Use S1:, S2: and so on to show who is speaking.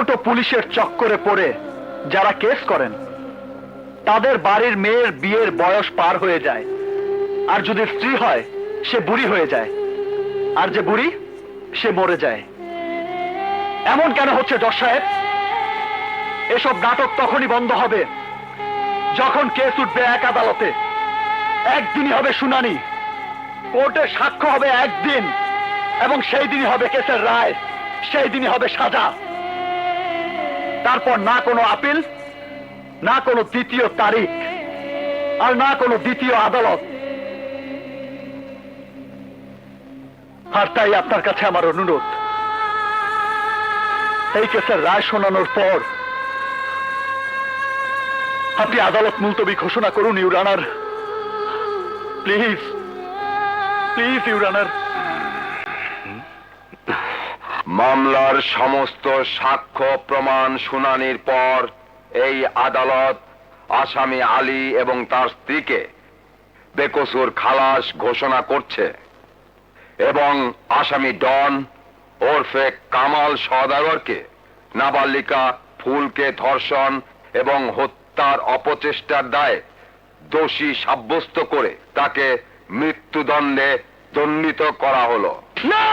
S1: ছোট পুলিশের চক্করে পড়ে যারা কেস করেন তাদের বাড়ির মেয়ের বিয়ের বয়স পার হয়ে যায়, আর যদি স্ত্রী হয় সে বুড়ি হয়ে যায়, আর যে বুড়ি সে মরে যায়। এমন কেন হচ্ছে জজ সাহেব? এসব নাটক তখনই বন্ধ হবে যখন কেস উঠবে এক আদালতে, একদিনই হবে শুনানি, কোর্টে সাক্ষ্য হবে একদিন, এবং সেই দিনই হবে কেসের রায়, সেই দিনই হবে সাজা। তারপর না কোনো আপিল, না কোনো দ্বিতীয় তারিখ, আর না কোনো দ্বিতীয় আদালত। আর তাই আপনার কাছে আমার অনুরোধ, এই কেসের রায় শোনানোর পর আপনি আদালত মুলতবি ঘোষণা করুন your honour. Please please your honour.
S2: মামলার সমস্ত সাক্ষ্য প্রমাণ শুনানির পর এই আদালত আসামি আলী এবং তার স্ত্রীকে বেকসুর খালাস ঘোষণা করছে এবং আসামি ডন ওরফে কামাল সওদাগরকে নাবালিকা ফুলকে ধর্ষণ এবং হত্যার অপচেষ্টার দায়ে দোষী সাব্যস্ত করে তাকে মৃত্যুদণ্ডে দণ্ডিত করা হলো।
S1: না!